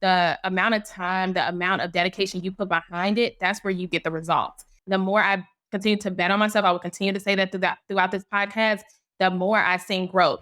the amount of time, the amount of dedication you put behind it, that's where you get the results. The more I continue to bet on myself, I will continue to say that throughout this podcast, the more I seen growth.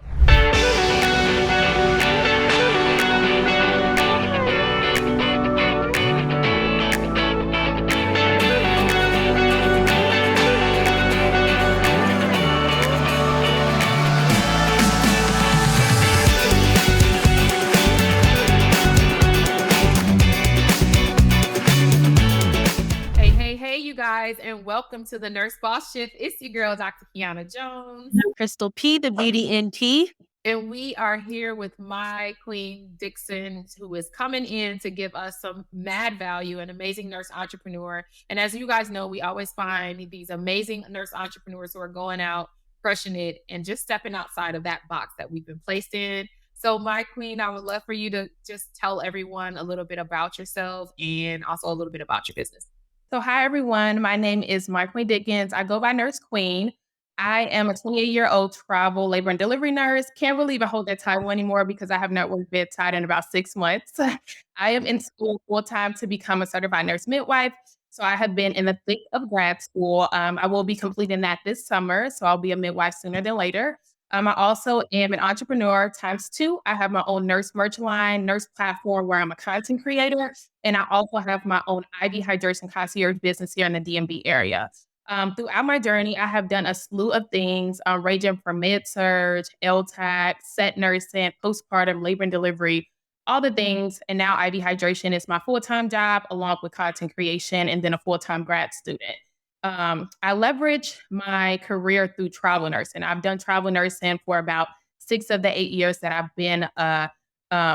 Hey, you guys, and welcome to the Nurse Boss Shift. It's your girl, Dr. Kiana Jones. Crystal P, the Beauty NT. And we are here with Myqueen Dickens, who is coming in to give us some mad value, an amazing nurse entrepreneur. And as you guys know, we always find these amazing nurse entrepreneurs who are going out, crushing it, and just stepping outside of that box that we've been placed in. So, Myqueen, I would love for you to just tell everyone a little bit about yourself and also a little bit about your business. So, hi, everyone. My name is Myqueen Dickens. I go by Nurse Queen. I am a 28-year-old travel labor and delivery nurse. Can't believe I hold that title anymore because I have not worked bedside in about 6 months. I am in school full-time to become a certified nurse midwife. So I have been in the thick of grad school. I will be completing that this summer, so I'll be a midwife sooner than later. I also am an entrepreneur times two. I have my own nurse merch line, nurse platform where I'm a content creator. And I also have my own IV hydration concierge business here in the DMV area. Throughout my journey, I have done a slew of things, ranging from med-surg, LTAC, set nursing, postpartum, labor and delivery, all the things. And now IV hydration is my full-time job, along with content creation and then a full-time grad student. I leverage my career through travel nursing. I've done travel nursing for about 6 of the 8 years that I've been a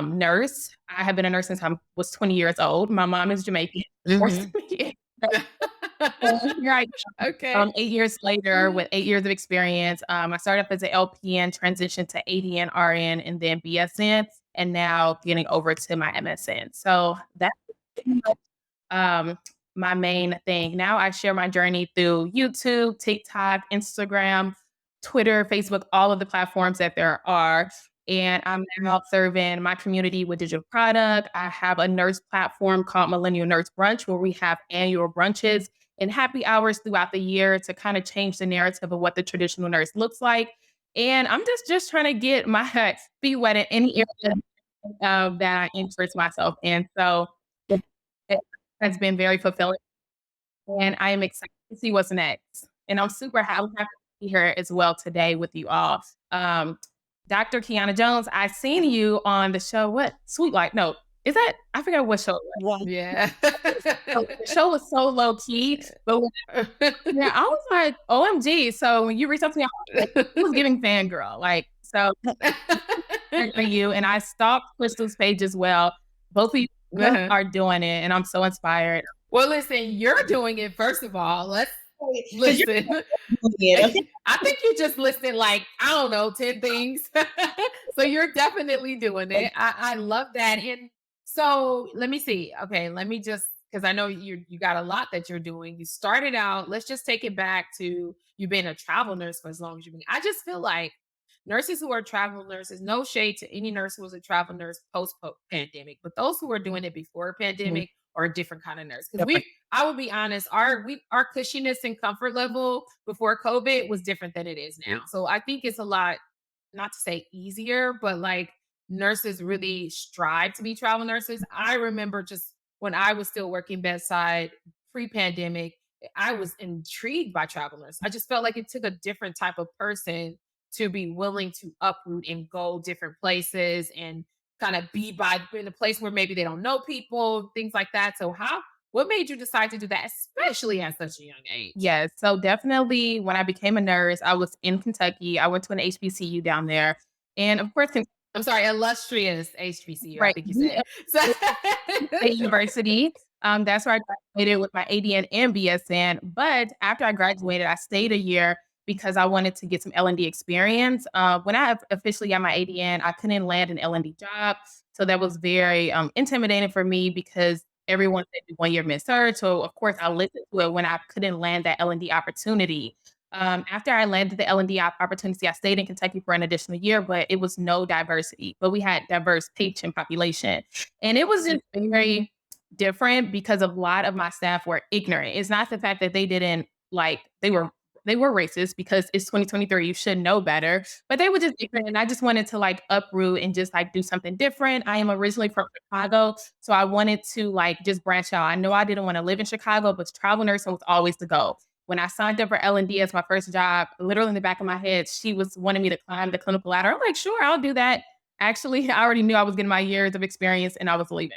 nurse. I have been a nurse since I was 20 years old. My mom is Jamaican. Right. Okay. 8 years later, with 8 years of experience, I started off as an LPN, transitioned to ADN, RN, and then BSN, and now getting over to my MSN. So that's my main thing. Now I share my journey through YouTube, TikTok, Instagram, Twitter, Facebook, all of the platforms that there are. And I'm now serving my community with digital product. I have a nurse platform called Millennial Nurse Brunch, where we have annual brunches and happy hours throughout the year to kind of change the narrative of what the traditional nurse looks like. And I'm just trying to get my feet wet in any area that I interest myself in. So it has been very fulfilling, and I am excited to see what's next. And I'm happy to be here as well today with you all. Dr. Kiana Jones, I seen you on the show. What? Sweet Life? No, is that? I forgot what show it was. Yeah. So the show was so low key, but yeah, I was like, OMG. So when you reached out to me, I was giving fangirl. Like, so for you. And I stalked Crystal's page as well. Both of you are doing it, and I'm so inspired. Well, listen, you're doing it, first of all. Let's listen. I think you just listed like, I don't know, 10 things. So you're definitely doing it. I love that. And so let me see. Okay, let me just, because I know you got a lot that you're doing. You started out, let's just take it back to you being a travel nurse for as long as you've been. I just feel like nurses who are travel nurses, no shade to any nurse who was a travel nurse post-pandemic, but those who were doing it before pandemic are a different kind of nurse. Because I would be honest, our cushiness and comfort level before COVID was different than it is now. So I think it's a lot, not to say easier, but like nurses really strive to be travel nurses. I remember just when I was still working bedside pre-pandemic, I was intrigued by travel nurses. I just felt like it took a different type of person to be willing to uproot and go different places and kind of be in a place where maybe they don't know people, things like that. So what made you decide to do that, especially at such a young age? Yes. So definitely when I became a nurse, I was in Kentucky. I went to an HBCU down there. And of course, I'm sorry, illustrious HBCU, right. I think you said. State University. That's where I graduated with my ADN and BSN. But after I graduated, I stayed a year because I wanted to get some L&D experience. When I officially got my ADN, I couldn't land an L&D job. So that was very intimidating for me because everyone said 1 year med-surg. So of course I listened to it when I couldn't land that L&D opportunity. After I landed the L&D opportunity, I stayed in Kentucky for an additional year, but it was no diversity. But we had diverse patient population. And it was just very different because a lot of my staff were ignorant. It's not the fact that they didn't like, they were racist because it's 2023. You should know better, but they were just ignorant. And I just wanted to like uproot and just like do something different. I am originally from Chicago. So I wanted to like just branch out. I know I didn't want to live in Chicago, but travel nursing was always the goal. When I signed up for L&D as my first job, literally in the back of my head, she was wanting me to climb the clinical ladder. I'm like, sure, I'll do that. Actually, I already knew I was getting my years of experience and I was leaving.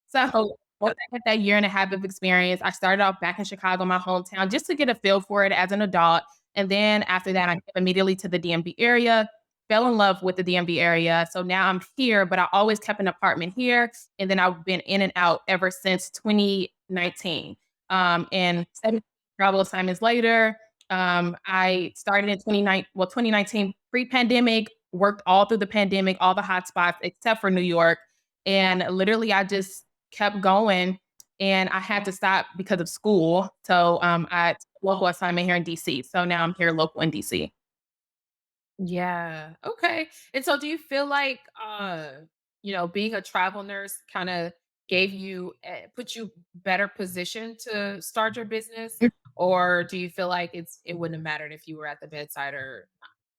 So once I had that year and a half of experience, I started off back in Chicago, my hometown, just to get a feel for it as an adult. And then after that, I came immediately to the DMV area, fell in love with the DMV area. So now I'm here, but I always kept an apartment here. And then I've been in and out ever since 2019. And 7 travel assignments later, I started in 2019 pre-pandemic, worked all through the pandemic, all the hotspots except for New York. And literally, I just kept going and I had to stop because of school. So I took a local assignment here in DC. So now I'm here local in DC. Yeah. Okay. And so do you feel like being a travel nurse kind of gave you put you better position to start your business, or do you feel like it wouldn't have mattered if you were at the bedside or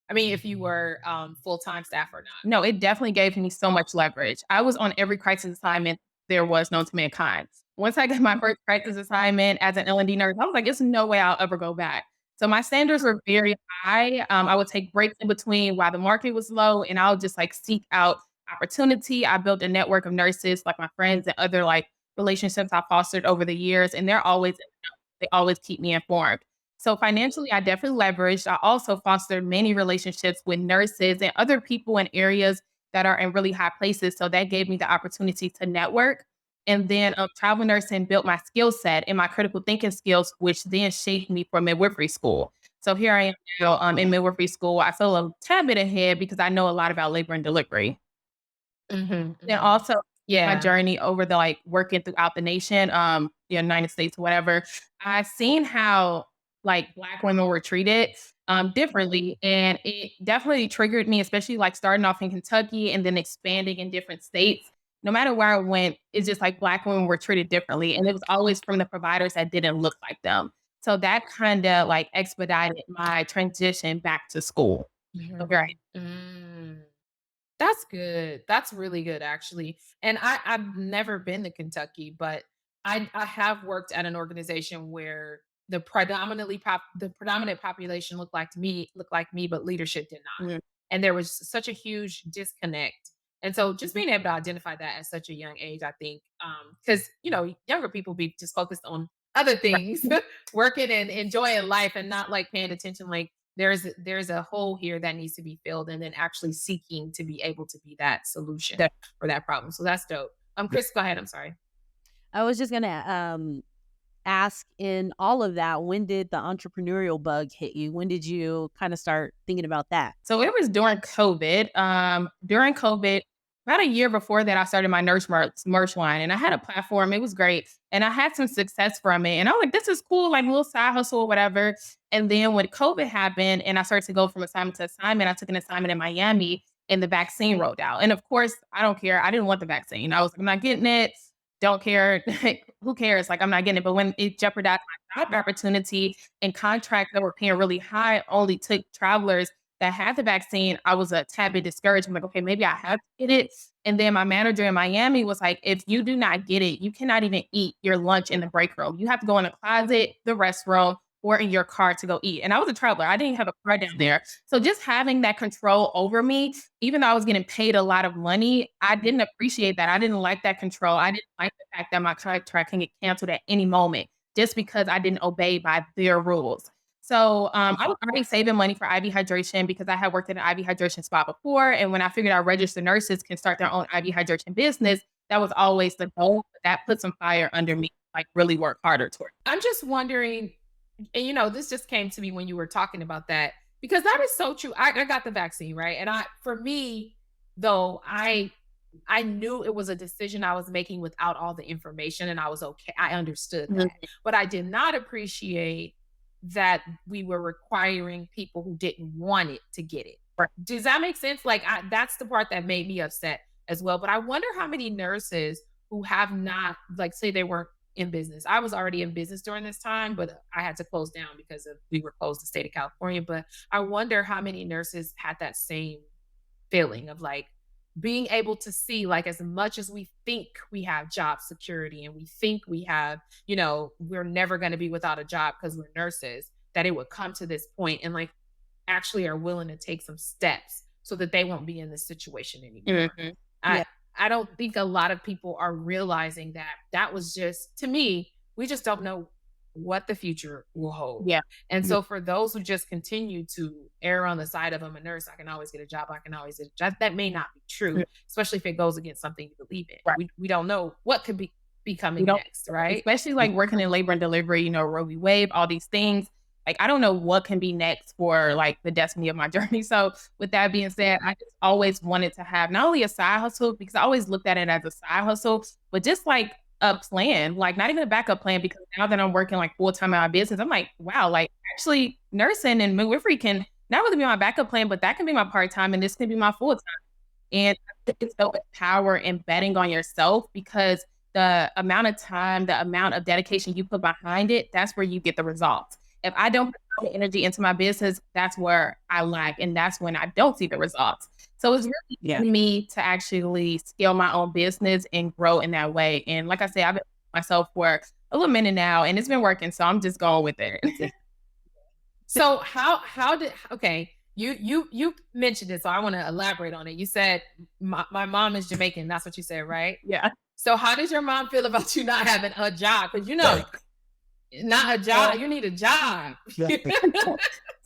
I mean if you were full-time staff or not? No, it definitely gave me so much leverage. I was on every crisis assignment there was known to mankind. Once I got my first crisis assignment as an L&D nurse, I was like, "There's no way I'll ever go back." So my standards were very high. I would take breaks in between while the market was low, and I'll just like seek out opportunity. I built a network of nurses, like my friends and other like relationships I fostered over the years, and they always keep me informed. So financially, I definitely leveraged. I also fostered many relationships with nurses and other people in areas that are in really high places. So that gave me the opportunity to network. And then travel nursing built my skill set and my critical thinking skills, which then shaped me for midwifery school. So here I am now in midwifery school. I feel a tad bit ahead because I know a lot about labor and delivery. Mhm. Then Mhm. also my Yeah. journey over the like working throughout the nation, the United States, whatever, I've seen how like Black women were treated differently. And it definitely triggered me, especially like starting off in Kentucky and then expanding in different states. No matter where I went, it's just like Black women were treated differently. And it was always from the providers that didn't look like them. So that kind of like expedited my transition back to school. So here Mhm. Mm. That's good. That's really good actually. And I've never been to Kentucky, but I have worked at an organization where the predominant population looked like me, but leadership did not. I am. And there was such a huge disconnect. And so just being able to identify that at such a young age, I think, because younger people be just focused on other things, working and enjoying life and not like paying attention like there's a hole here that needs to be filled and then actually seeking to be able to be that solution for that problem. So that's dope. Chris, go ahead. I'm sorry. I was just gonna ask, in all of that, when did the entrepreneurial bug hit you? When did you kind of start thinking about that? So it was during COVID. During COVID, about a year before that, I started my merch line, and I had a platform. It was great, and I had some success from it. And I was like, "This is cool, like a little side hustle or whatever." And then when COVID happened, and I started to go from assignment to assignment, I took an assignment in Miami, and the vaccine rolled out. And of course, I don't care. I didn't want the vaccine. I was like, "I'm not getting it. Don't care. Who cares? Like, I'm not getting it." But when it jeopardized my job opportunity and contracts that were paying really high only took travelers that had the vaccine, I was a tad bit discouraged. I'm like, okay, maybe I have to get it. And then my manager in Miami was like, if you do not get it, you cannot even eat your lunch in the break room. You have to go in the closet, the restroom, or in your car to go eat. And I was a traveler. I didn't have a car down there. So just having that control over me, even though I was getting paid a lot of money, I didn't appreciate that. I didn't like that control. I didn't like the fact that my contract can get canceled at any moment just because I didn't obey by their rules. So I was already saving money for IV hydration because I had worked at an IV hydration spot before. And when I figured out registered nurses can start their own IV hydration business, that was always the goal. That put some fire under me, like really work harder toward. I'm just wondering, and this just came to me when you were talking about that because that is so true. I got the vaccine, right? And for me, though, I knew it was a decision I was making without all the information and I was okay. I understood that. But I did not appreciate that we were requiring people who didn't want it to get it. Right. Does that make sense? Like, that's the part that made me upset as well. But I wonder how many nurses who have not, like, say they weren't in business. I was already in business during this time, but I had to close down because we were closed the state of California. But I wonder how many nurses had that same feeling of like being able to see, like, as much as we think we have job security and we think we have, we're never going to be without a job because we're nurses, that it would come to this point and like actually are willing to take some steps so that they won't be in this situation anymore. Yeah. I don't think a lot of people are realizing that was just, to me, we just don't know what the future will hold. Yeah. And so for those who just continue to err on the side of I'm a nurse, I can always get a job, I can always get a job, that may not be true, especially if it goes against something you believe in. Right. We don't know what could be coming next, right? Especially like working in labor and delivery, Roe v. Wade, all these things. Like, I don't know what can be next for like the destiny of my journey. So with that being said, I just always wanted to have not only a side hustle, because I always looked at it as a side hustle, but just like a plan, like not even a backup plan, because now that I'm working like full-time in my business, I'm like, wow, like actually nursing and midwifery can not really be my backup plan, but that can be my part-time and this can be my full-time. And I think it's so power in betting on yourself, because the amount of time, the amount of dedication you put behind it, that's where you get the results. If I don't put the energy into my business, that's where I lack. And that's when I don't see the results. So it's really me to actually scale my own business and grow in that way. And like I said, I've been myself for a little minute now and it's been working. So I'm just going with it. So how did, okay, you mentioned it, so I want to elaborate on it. You said my mom is Jamaican. That's what you said, right? Yeah. So how does your mom feel about you not having a job? Because not a job, you need a job.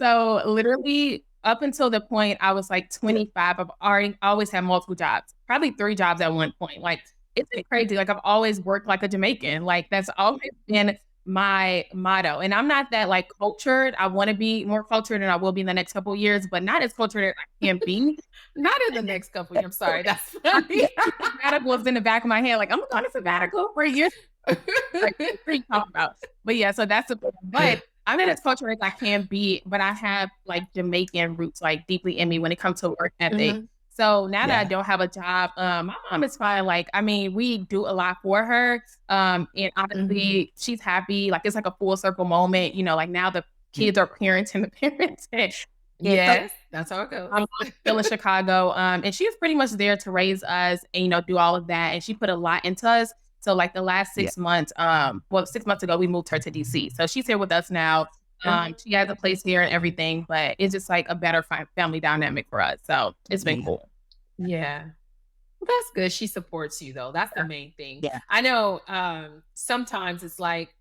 So literally up until the point I was like 25, I've always had multiple jobs, probably 3 jobs at one point. Like, it's been crazy. Like, I've always worked like a Jamaican. Like, that's always been my motto. And I'm not that like cultured. I want to be more cultured and I will be in the next couple of years, but not as cultured as I can be. Not in the next couple of years. I'm sorry. That's funny. Sabbatical was in the back of my head. Like, I'm going to sabbatical for a year. Like, what are you talking about? But yeah, so that's the, but I'm not as cultured as I can be, but I have like Jamaican roots like deeply in me when it comes to work ethic. So now that I don't have a job, my mom is fine. Like, I mean, we do a lot for her. And honestly, she's happy. Like, it's like a full circle moment, like now the kids are parents and the parents. Yes, that's how it goes. I'm still in Chicago. And she's pretty much there to raise us and, do all of that. And she put a lot into us. So like the last 6 months, 6 months ago, we moved her to DC. So she's here with us now. She has a place here and everything, but it's just like a better family dynamic for us. So it's been cool. Yeah. Well, that's good. She supports you though. That's the main thing. Yeah. I know sometimes it's like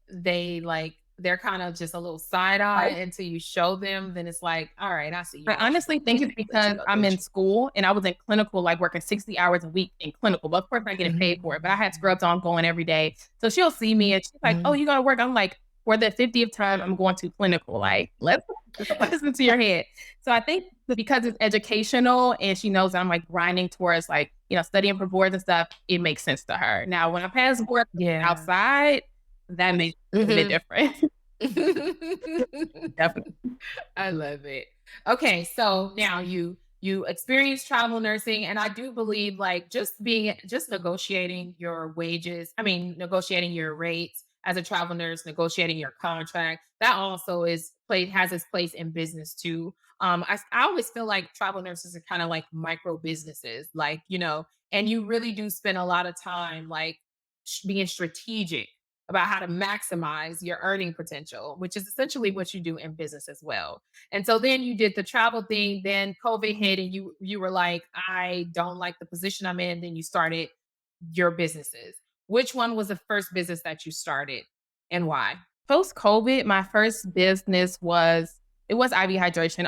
they're kind of just a little side eye until you show them, then it's like, all right, I see you. I honestly think it's because I'm in school and I was in clinical, like working 60 hours a week in clinical, but of course I'm getting paid for it, but I had scrubs on going every day. So she'll see me and she's like, oh, you got to work. I'm like, for the 50th time, I'm going to clinical. Like, let's listen to your head. So I think because it's educational and she knows that I'm like grinding towards like, studying for boards and stuff, it makes sense to her. Now, when I pass board outside, that makes it a bit different. Definitely. I love it. Okay. So now you experience travel nursing, and I do believe like just negotiating your wages. I mean, negotiating your rates as a travel nurse, negotiating your contract, that also has its place in business too. I always feel like travel nurses are kind of like micro businesses, like, and you really do spend a lot of time like being strategic about how to maximize your earning potential, which is essentially what you do in business as well. And so then you did the travel thing, then COVID hit and you were like, I don't like the position I'm in. Then you started your businesses. Which one was the first business that you started and why? Post-COVID, my first business was IV hydration.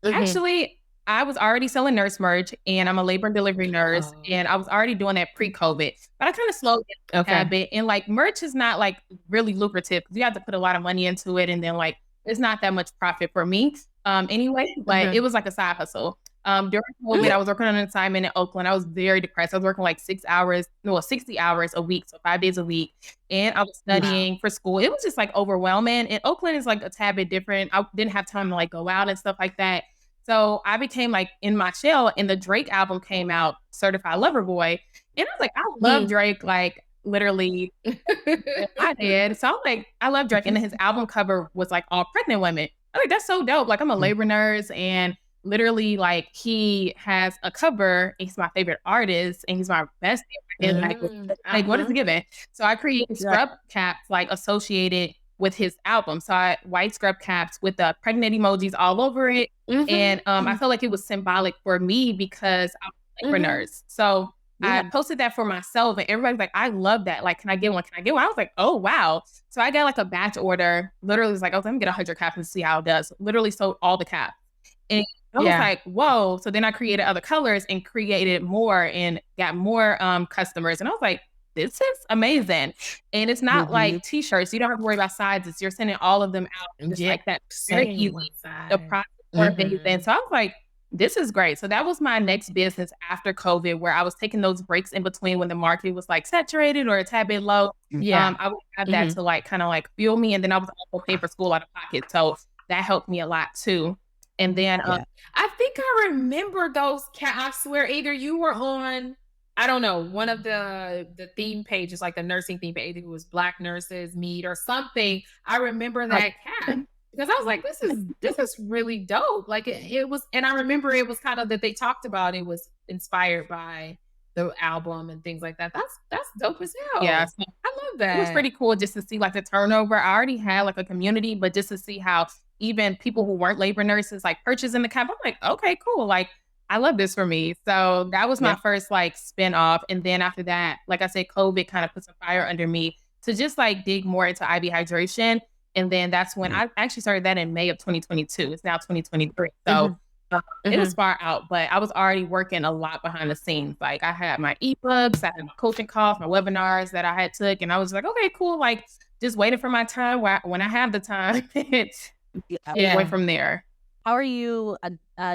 Actually, I was already selling nurse merch and I'm a labor and delivery nurse and I was already doing that pre-COVID, but I kind of slowed down a bit. And like merch is not like really lucrative because you have to put a lot of money into it. And then like, it's not that much profit for me anyway, but it was like a side hustle. During COVID, I was working on an assignment in Oakland. I was very depressed. I was working like 60 hours a week, so 5 days a week. And I was studying for school. It was just like overwhelming. And Oakland is like a tad bit different. I didn't have time to like go out and stuff like that. So I became like in my shell, and the Drake album came out, Certified Lover Boy. And I was like, I love Drake, like literally I did. So I'm like, I love Drake. And then his album cover was like all pregnant women. I'm like, that's so dope. Like, I'm a labor nurse, and literally, like, he has a cover. He's my favorite artist, and he's my best. And like, what is he giving? So I created scrub caps like associated with his album. So white scrub caps with the pregnant emojis all over it. And I felt like it was symbolic for me because I'm a labor nurse. So I posted that for myself, and everybody's like, I love that. Like, can I get one? Can I get one? I was like, oh, wow. So I got like a batch order. Literally was like, oh, let me get 100 caps and see how it does. Literally sold all the caps. And I was like, whoa. So then I created other colors and created more and got more customers. And I was like, this is amazing. And it's not like t-shirts. You don't have to worry about sizes. You're sending all of them out just like that. Very easy. The process for amazing. So I was like, this is great. So that was my next business after COVID, where I was taking those breaks in between when the market was like saturated or a tad bit low. I would have that to like kind of like fuel me. And then I was also paying for school out of pocket. So that helped me a lot too. And then I think I remember those. I swear, either you were on, I don't know, one of the theme pages, like the nursing theme page. It was Black Nurses Meet or something. I remember that cap because I was like, this is really dope. Like it was, and I remember it was kind of that they talked about it was inspired by the album and things like that. That's dope as hell. Yeah, so I love that. It was pretty cool just to see like the turnover. I already had like a community, but just to see how even people who weren't labor nurses like purchasing the cap, I'm like, okay, cool. Like, I love this for me. So that was my first like spin off. And then after that, like I said, COVID kind of put some fire under me to just like dig more into IV hydration. And then that's when I actually started that in May of 2022. It's now 2023. So it was far out, but I was already working a lot behind the scenes. Like I had my eBooks, I had my coaching calls, my webinars that I had took. And I was like, okay, cool. Like just waiting for my time when I have the time. Going from there. How are you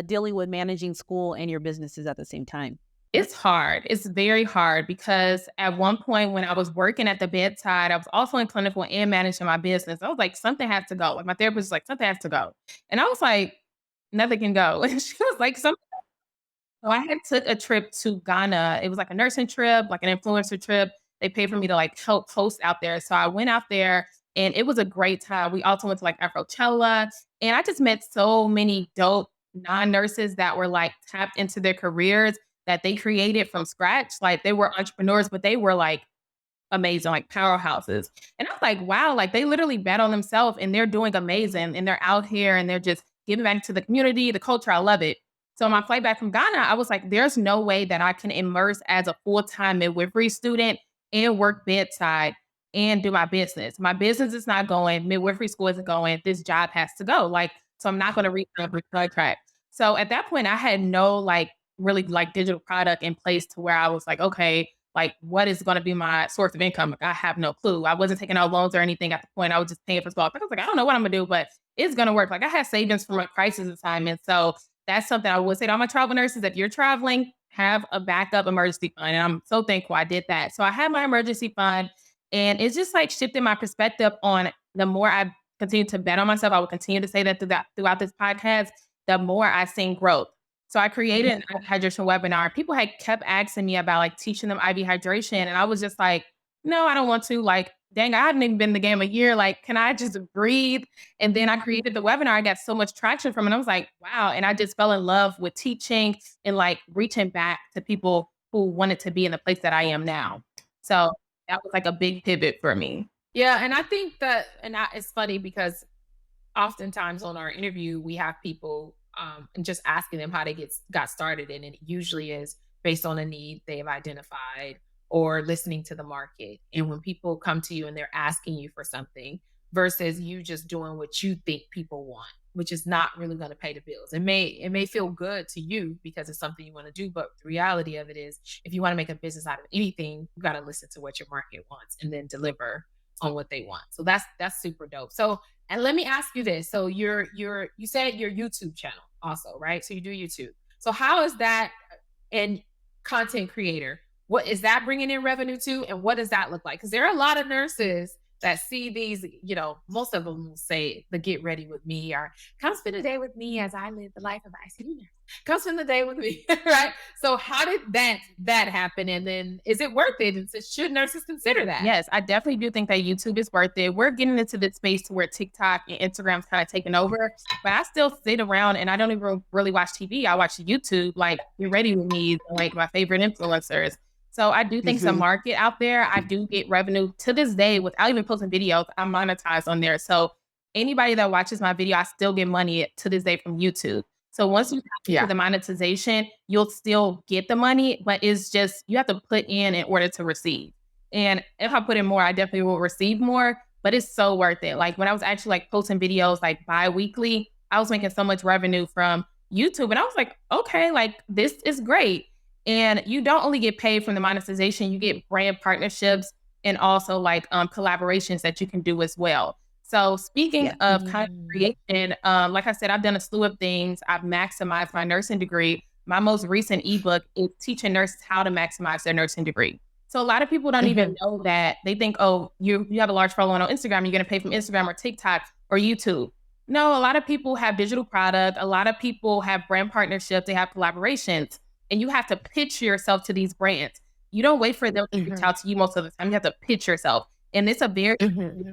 dealing with managing school and your businesses at the same time? It's hard. It's very hard because at one point when I was working at the bedside, I was also in clinical and managing my business. I was like, something has to go. Like my therapist was like, something has to go. And I was like, nothing can go. And she was like, something. So I had took a trip to Ghana. It was like a nursing trip, like an influencer trip. They paid for me to like help host out there. So I went out there and it was a great time. We also went to like Afrochella, and I just met so many dope non-nurses that were like tapped into their careers that they created from scratch. Like they were entrepreneurs, but they were like amazing, like powerhouses. And I was like, wow, like they literally bet on themselves and they're doing amazing. And they're out here and they're just giving back to the community, the culture. I love it. So on my flight back from Ghana, I was like, there's no way that I can immerse as a full-time midwifery student and work bedside and do my business. My business is not going. Midwifery school isn't going. This job has to go. Like, so I'm not going to reach every contract. So at that point, I had no like really like digital product in place to where I was like, okay, like what is going to be my source of income? Like, I have no clue. I wasn't taking out loans or anything at the point. I was just paying for school. I was like, I don't know what I'm gonna do, but it's going to work. Like I had savings from a crisis assignment. So that's something I would say to all my travel nurses. If you're traveling, have a backup emergency fund. And I'm so thankful I did that. So I had my emergency fund, and it's just like shifted my perspective on the more I continue to bet on myself. I will continue to say that throughout this podcast, the more I've seen growth. So I created an IV hydration webinar. People had kept asking me about like teaching them IV hydration. And I was just like, no, I don't want to. Like, dang, I hadn't even been in the game a year. Like, can I just breathe? And then I created the webinar. I got so much traction from it. And I was like, wow. And I just fell in love with teaching and like reaching back to people who wanted to be in the place that I am now. So that was like a big pivot for me. Yeah. And I think that, it's funny because oftentimes on our interview, we have people and just asking them how they got started. And it usually is based on a need they've identified or listening to the market. And when people come to you and they're asking you for something versus you just doing what you think people want, which is not really going to pay the bills. It may feel good to you because it's something you want to do, but the reality of it is if you want to make a business out of anything, you got to listen to what your market wants and then deliver on what they want. So that's super dope. So, and let me ask you this. So you said your YouTube channel also, right? So you do YouTube. So how is that and content creator? What is that bringing in revenue too? And what does that look like? Because there are a lot of nurses that see these, most of them will say the get ready with me or come spend a day with me as I live the life of ICU nurse. Come spend the day with me, right? So how did that happen? And then is it worth it? And so should nurses consider that? Yes, I definitely do think that YouTube is worth it. We're getting into this space to where TikTok and Instagram's kind of taking over, but I still sit around and I don't even really watch TV. I watch YouTube, like Get Ready With Me, like my favorite influencers. So I do think it's a market out there. I do get revenue to this day without even posting videos. I'm monetized on there. So anybody that watches my video, I still get money to this day from YouTube. So once you tap into the monetization, you'll still get the money, but it's just, you have to put in order to receive. And if I put in more, I definitely will receive more, but it's so worth it. Like when I was actually like posting videos like bi-weekly, I was making so much revenue from YouTube and I was like, okay, like this is great. And you don't only get paid from the monetization, you get brand partnerships and also like collaborations that you can do as well. So speaking of content creation, like I said, I've done a slew of things. I've maximized my nursing degree. My most recent ebook is teaching nurses how to maximize their nursing degree. So a lot of people don't even know that. They think, oh, you have a large following on Instagram, you're going to pay from Instagram or TikTok or YouTube. No, a lot of people have digital product. A lot of people have brand partnerships. They have collaborations. And you have to pitch yourself to these brands. You don't wait for them to reach out to you most of the time. You have to pitch yourself. And it's a very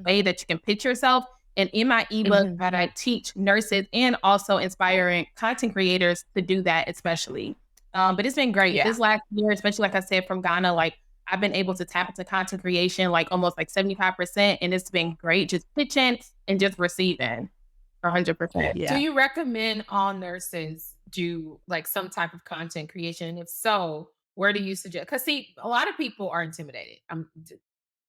way that you can pitch yourself. And in my ebook, that I teach nurses and also inspiring content creators to do that, especially. But it's been great. This last year, especially like I said, from Ghana, like I've been able to tap into content creation, like almost like 75%. And it's been great just pitching and just receiving 100%. Yeah. Do you recommend all nurses do like some type of content creation? If so, where do you suggest? Because see, a lot of people are intimidated.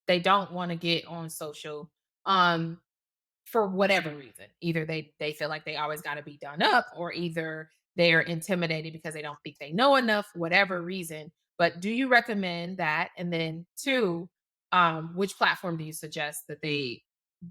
They don't want to get on social for whatever reason. Either they feel like they always got to be done up, or either they are intimidated because they don't think they know enough, whatever reason. But do you recommend that? And then two, which platform do you suggest that they,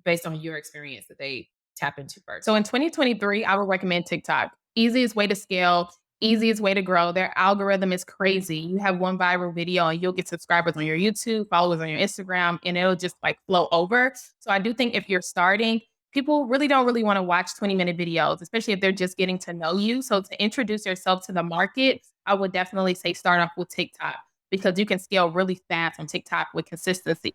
based on your experience, that they tap into first? So in 2023, I would recommend TikTok. Easiest way to scale, easiest way to grow. Their algorithm is crazy. You have one viral video and you'll get subscribers on your YouTube, followers on your Instagram, and it'll just like flow over. So I do think if you're starting, people don't really want to watch 20-minute videos, especially if they're just getting to know you. So to introduce yourself to the market, I would definitely say start off with TikTok because you can scale really fast on TikTok with consistency.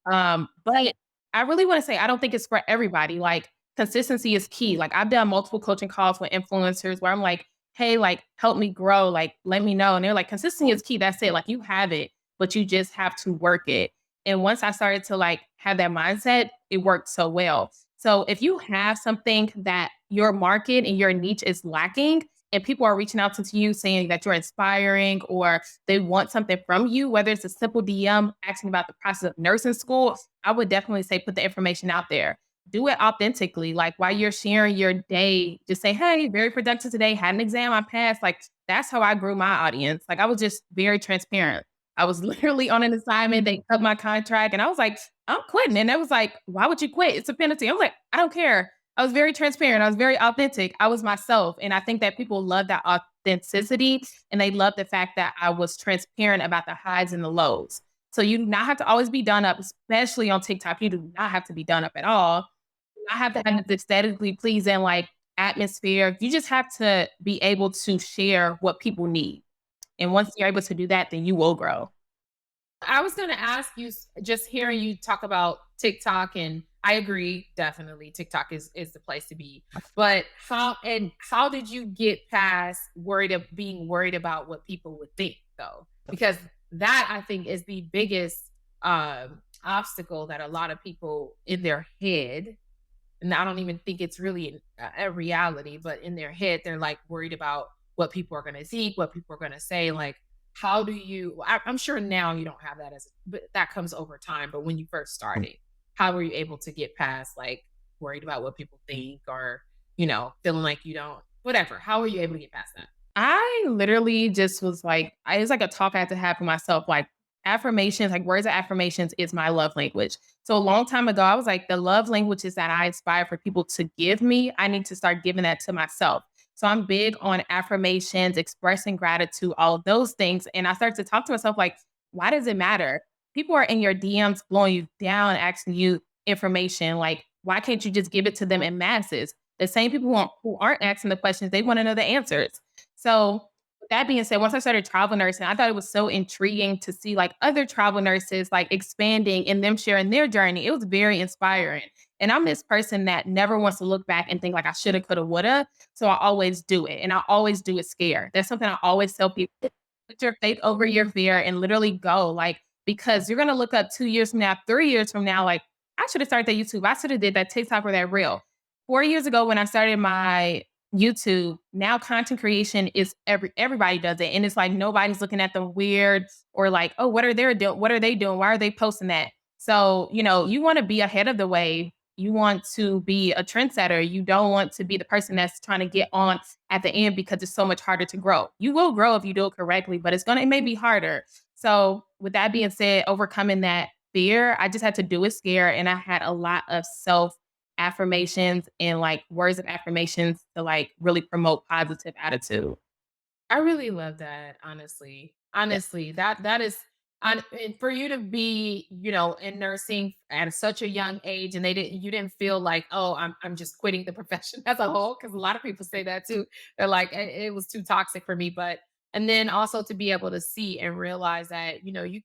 But I really want to say, I don't think it's for everybody. Like consistency is key. Like I've done multiple coaching calls with influencers where I'm like, hey, like help me grow, like let me know. And they're like, consistency is key. That's it. Like you have it, but you just have to work it. And once I started to like have that mindset, it worked so well. So if you have something that your market and your niche is lacking and people are reaching out to you saying that you're inspiring or they want something from you, whether it's a simple DM asking about the process of nursing school, I would definitely say put the information out there. Do it authentically. Like while you're sharing your day, just say, hey, very productive today, had an exam, I passed. Like that's how I grew my audience. Like I was just very transparent. I was literally on an assignment. They cut my contract and I was like, I'm quitting. And it was like, why would you quit? It's a penalty. I was like, I don't care. I was very transparent. I was very authentic. I was myself. And I think that people love that authenticity and they love the fact that I was transparent about the highs and the lows. So you do not have to always be done up, especially on TikTok. You do not have to be done up at all. I have to have this aesthetically pleasing like atmosphere. You just have to be able to share what people need. And once you're able to do that, then you will grow. I was going to ask you, just hearing you talk about TikTok, and I agree, definitely TikTok is the place to be. But how did you get past being worried about what people would think though? Because that I think is the biggest obstacle that a lot of people in their head, and I don't even think it's really a reality, but in their head, they're like worried about what people are going to see, what people are going to say. Like, how do you, I'm sure now you don't have that but that comes over time. But when you first started, how were you able to get past like worried about what people think or, feeling like you don't, whatever. How were you able to get past that? I literally just was like, it was like a talk I had to have for myself. Like affirmations, like words of affirmations is my love language. So a long time ago, I was like, the love languages that I inspire for people to give me, I need to start giving that to myself. So So I'm big on affirmations, expressing gratitude, all of those things. And I started to talk to myself like, why does it matter? People are in your DMs blowing you down, asking you information. Like, why can't you just give it to them in masses? The same people who aren't asking the questions, they want to know the answers. So with that being said, once I started travel nursing, I thought it was so intriguing to see like other travel nurses like expanding and them sharing their journey. It was very inspiring. And I'm this person that never wants to look back and think like I shoulda, coulda, woulda. So I always do it. And I always do it scared. That's something I always tell people. Put your faith over your fear and literally go. Like, because you're gonna look up 2 years from now, 3 years from now, like, I should have started that YouTube. I should have did that TikTok or that reel. 4 years ago when I started my YouTube, now content creation is everybody does it. And it's like nobody's looking at them weird or like, oh, what are they doing? What are they doing? Why are they posting that? So, you want to be ahead of the wave. You want to be a trendsetter. You don't want to be the person that's trying to get on at the end because it's so much harder to grow. You will grow if you do it correctly, but it may be harder. So with that being said, overcoming that fear, I just had to do it scared. And I had a lot of self affirmations and like words of affirmations to like really promote positive attitude. I really love that, honestly. Yeah. Honestly, that is and for you to be, in nursing at such a young age and you didn't feel like, "Oh, I'm just quitting the profession as a whole," because a lot of people say that too. They're like, it was too toxic for me." But and then also to be able to see and realize that, you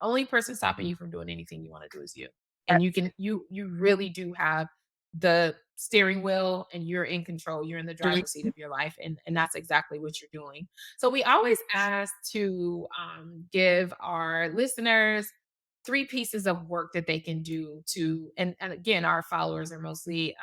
only person stopping you from doing anything you want to do is you. And you really do have the steering wheel and you're in control. You're in the driver's seat of your life. And that's exactly what you're doing. So we always ask to give our listeners three pieces of work that they can do and again, our followers are mostly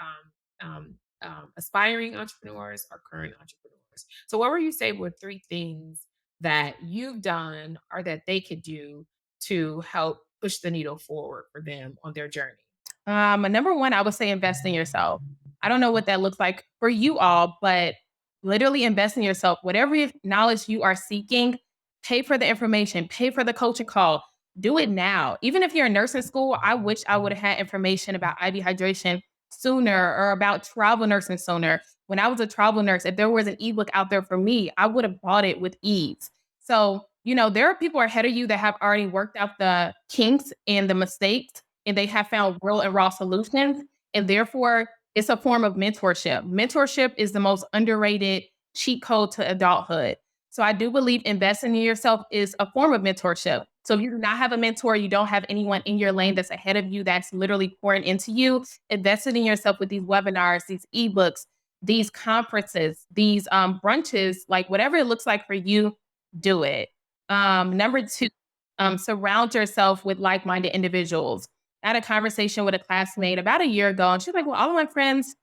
aspiring entrepreneurs or current entrepreneurs. So what were you say were three things that you've done or that they could do to help push the needle forward for them on their journey? Number one, I would say invest in yourself. I don't know what that looks like for you all, but literally invest in yourself. Whatever knowledge you are seeking, pay for the information, pay for the coaching call. Do it now. Even if you're in nursing school, I wish I would have had information about IV hydration sooner or about travel nursing sooner. When I was a travel nurse, if there was an ebook out there for me, I would have bought it with ease. So, there are people ahead of you that have already worked out the kinks and the mistakes and they have found real and raw solutions. And therefore, it's a form of mentorship. Mentorship is the most underrated cheat code to adulthood. So I do believe investing in yourself is a form of mentorship. So if you do not have a mentor, you don't have anyone in your lane that's ahead of you that's literally pouring into you, investing in yourself with these webinars, these ebooks, these conferences, these brunches, like whatever it looks like for you, do it. Number two, surround yourself with like-minded individuals. I had a conversation with a classmate about a year ago, and she's like, well, all of my friends,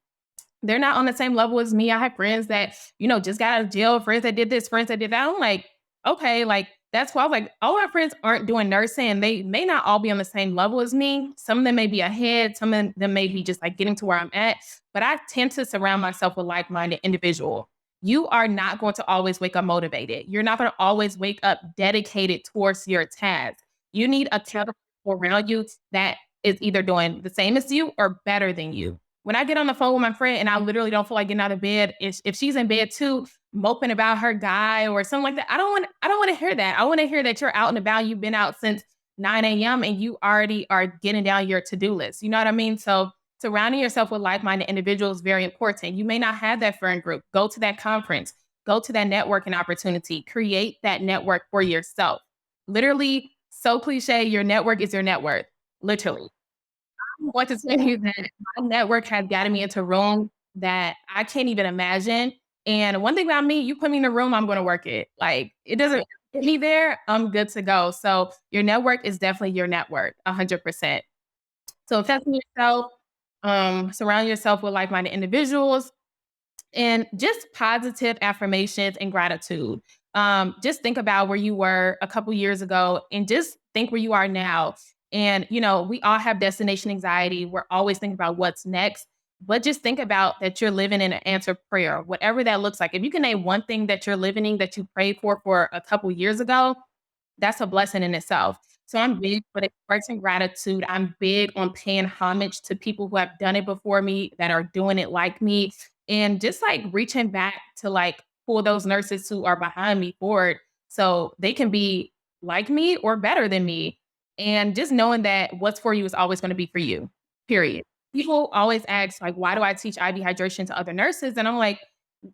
they're not on the same level as me. I have friends that, just got out of jail, friends that did this, friends that did that. I'm like, okay, like that's why I was like, all my friends aren't doing nursing and they may not all be on the same level as me. Some of them may be ahead, some of them may be just like getting to where I'm at. But I tend to surround myself with like-minded individuals. You are not going to always wake up motivated. You're not going to always wake up dedicated towards your task. You need a couple around you that is either doing the same as you or better than you. When I get on the phone with my friend and I literally don't feel like getting out of bed, if she's in bed too, moping about her guy or something like that, I don't want to hear that. I want to hear that you're out and about. You've been out since 9 a.m. and you already are getting down your to-do list. You know what I mean? So surrounding yourself with like-minded individuals is very important. You may not have that friend group. Go to that conference. Go to that networking opportunity. Create that network for yourself. Literally, so cliche, your network is your net worth. Literally. I want to tell you that my network has gotten me into rooms that I can't even imagine. And one thing about me, you put me in a room, I'm going to work it. Like it doesn't get me there, I'm good to go. So your network is definitely your network, 100%. So invest in yourself, surround yourself with like-minded individuals, and just positive affirmations and gratitude. Just think about where you were a couple years ago and just think where you are now. And, we all have destination anxiety. We're always thinking about what's next, but just think about that you're living in an answered prayer, whatever that looks like. If you can name one thing that you're living in that you prayed for a couple years ago, that's a blessing in itself. So I'm big for expressing gratitude. I'm big on paying homage to people who have done it before me, that are doing it like me. and just like reaching back to like pull those nurses who are behind me forward so they can be like me or better than me. And just knowing that what's for you is always going to be for you, period. People always ask, like, why do I teach IV hydration to other nurses? And I'm like,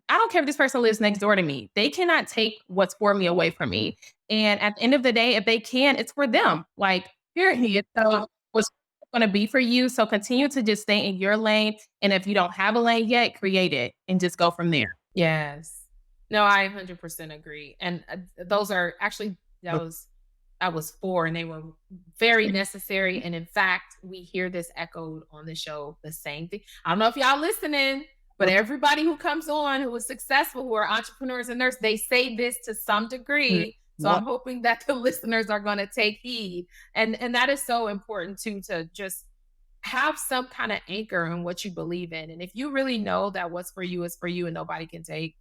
I don't care if this person lives next door to me. They cannot take what's for me away from me. And at the end of the day, if they can, it's for them. Like, period. So what's going to be for you. So continue to just stay in your lane. And if you don't have a lane yet, create it and just go from there. Yes. No, I 100% agree. And those are actually, that was 4, and they were very necessary. And in fact, we hear this echoed on the show, the same thing. I don't know if y'all listening, but everybody who comes on who is successful, who are entrepreneurs and nurses, they say this to some degree. So I'm hoping that the listeners are going to take heed. And that is so important too, to just have some kind of anchor in what you believe in. And if you really know that what's for you is for you and nobody can take,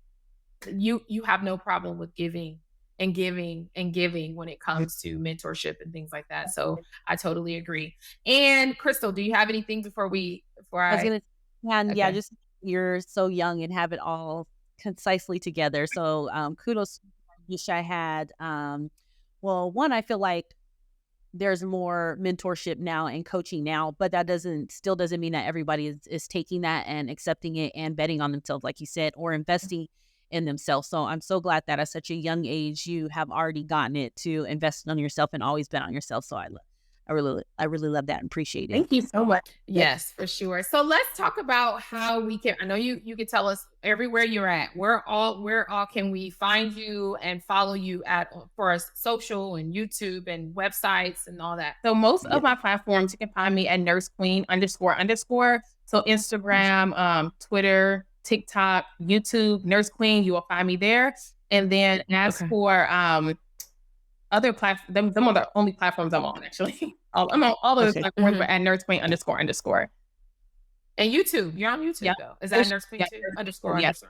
you have no problem with giving and giving and giving when it comes to mentorship and things like that. So I totally agree. And Crystal, do you have anything before I was gonna, Okay. yeah, just you're so young and have it all concisely together. So kudos. Wish I had. Well, one, I feel like there's more mentorship now and coaching now, but that still doesn't mean that everybody is taking that and accepting it and betting on themselves, like you said, or investing in themselves. So I'm so glad that at such a young age you have already gotten it to invest on yourself and always bet on yourself. So I really love that and appreciate it. Thank you so much. Yes, for sure. So let's talk about how we can, I know you can tell us everywhere you're at. Where all can we find you and follow you at for us social and YouTube and websites and all that? So most of my platforms, you can find me at nursequeen __. So Instagram, Twitter, TikTok, YouTube, Nurse Queen, you will find me there. And then as for other platforms, them are the only platforms I'm on, actually. I'm on all those platforms, but at nursequeen __. And YouTube, you're on YouTube though. Is that Nurse Queen too? __? Yes.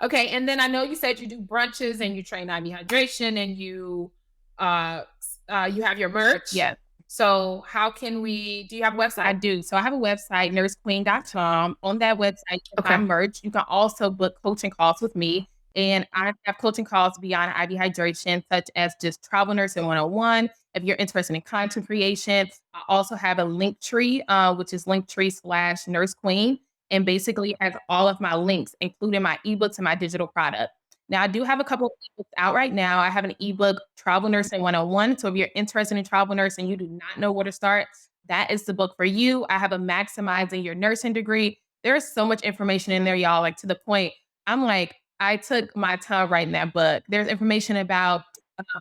Okay. And then I know you said you do brunches and you train IV hydration and you have your merch. Yes. So how can we, do you have a website? I do. So I have a website, nursequeen.com. On that website, you can find merch. You can also book coaching calls with me. And I have coaching calls beyond IV hydration, such as just travel nursing 101. If you're interested in content creation, I also have a link tree, which is linktree/nursequeen. And basically has all of my links, including my ebooks and my digital product. Now, I do have a couple of ebooks out right now. I have an ebook, Travel Nursing 101. So if you're interested in travel nursing, you do not know where to start, that is the book for you. I have a Maximizing Your Nursing Degree. There's so much information in there, y'all, like to the point, I'm like, I took my time writing that book. There's information about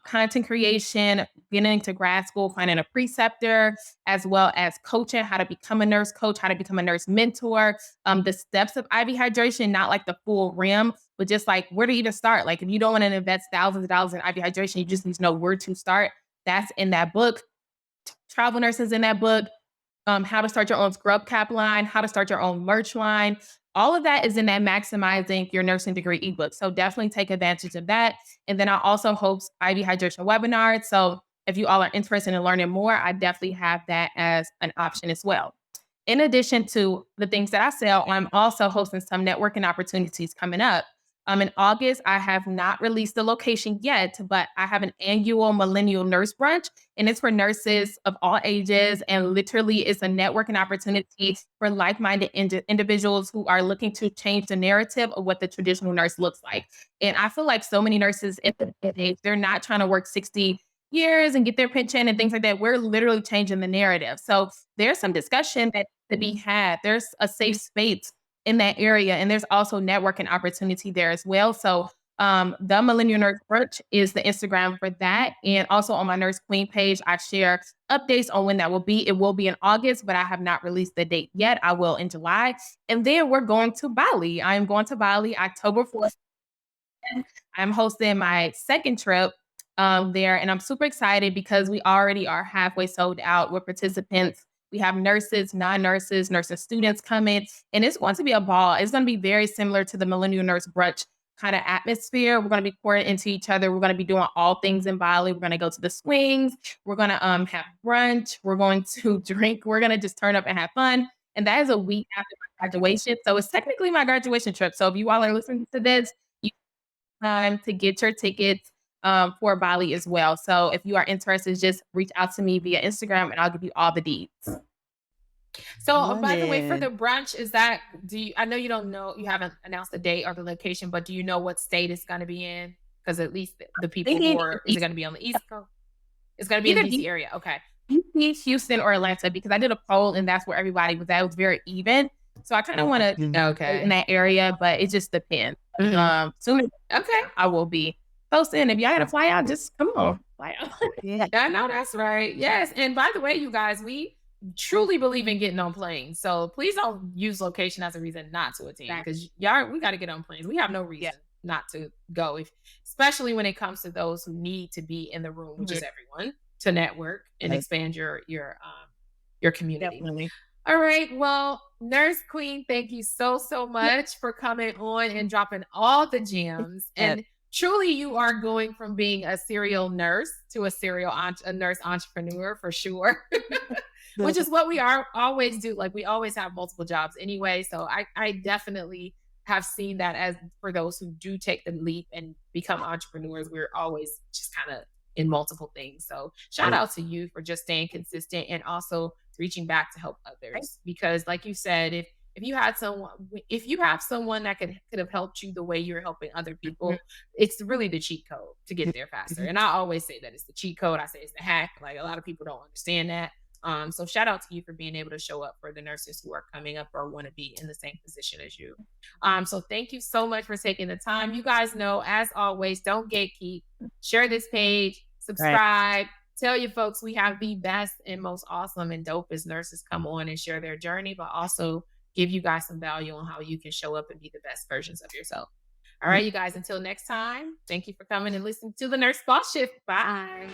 content creation, getting into grad school, finding a preceptor, as well as coaching, how to become a nurse coach, how to become a nurse mentor, the steps of IV hydration, not like the full rim, but just like where to even start. Like if you don't want to invest thousands of dollars in IV hydration, you just need to know where to start. That's in that book. Travel nurses in that book. How to start your own scrub cap line, how to start your own merch line. All of that is in that Maximizing Your Nursing Degree ebook. So definitely take advantage of that. And then I also host IV hydration webinars. So if you all are interested in learning more, I definitely have that as an option as well. In addition to the things that I sell, I'm also hosting some networking opportunities coming up. In August, I have not released the location yet, but I have an annual Millennial Nurse Brunch, and it's for nurses of all ages. And literally, it's a networking opportunity for like-minded individuals who are looking to change the narrative of what the traditional nurse looks like. And I feel like so many nurses, they're not trying to work 60 years and get their pension and things like that. We're literally changing the narrative. So there's some discussion that to be had. There's a safe space in that area. And there's also networking opportunity there as well. So the Millennial Nurse Brunch is the Instagram for that. And also on my Nurse Queen page, I share updates on when that will be. It will be in August, but I have not released the date yet. I will in July. And then we're going to Bali. I am going to Bali October 4th. I'm hosting my second trip there. And I'm super excited because we already are halfway sold out with participants. We have nurses, non-nurses, nursing students coming, and it's going to be a ball. It's going to be very similar to the Millennial Nurse Brunch kind of atmosphere. We're going to be pouring into each other. We're going to be doing all things in Bali. We're going to go to the swings. We're going to have brunch. We're going to drink. We're going to just turn up and have fun. And that is a week after my graduation. So it's technically my graduation trip. So if you all are listening to this, you have time to get your tickets for Bali as well. So if you are interested, just reach out to me via Instagram and I'll give you all the deets. So, Love by the way, for it. the brunch, is that do you I know you don't know, you haven't announced the date or the location, but do you know what state it's gonna be in? Because at least the people who Thinking are is it gonna be on the East Coast? It's gonna be in the either DC area. Okay. DC, Houston, or Atlanta, because I did a poll and that's where everybody was at. It was very even. So I kind of want to stay in Okay. that area, but it just depends. Soon as Okay. I will be posting. If y'all gotta fly out, just come on, fly out. yeah. I know that's right. Yes. And by the way, you guys, we truly believe in getting on planes. So please don't use location as a reason not to attend because y'all, we got to get on planes. We have no reason not to go, if, especially when it comes to those who need to be in the room, which is everyone, to network and expand your community. Definitely. All right. Well, Nurse Queen, thank you so much for coming on and dropping all the gems. And truly, you are going from being a serial nurse to a nurse entrepreneur for sure, which is what we are always do. Like we always have multiple jobs anyway. So I definitely have seen that as for those who do take the leap and become entrepreneurs, we're always just kind of in multiple things. So shout out to you for just staying consistent and also reaching back to help others. Because like you said, if you had someone if you have someone that could have helped you the way you're helping other people, it's really the cheat code to get there faster. And I always say that it's the cheat code. I say it's the hack. Like a lot of people don't understand that. So shout out to you for being able to show up for the nurses who are coming up or want to be in the same position as you. So thank you so much for taking the time. You guys know, as always, don't gatekeep. Share this page, subscribe, tell your folks we have the best and most awesome and dopest nurses come on and share their journey, but also give you guys some value on how you can show up and be the best versions of yourself. All right, you guys, until next time, thank you for coming and listening to the Nurse Boss Shift. Bye.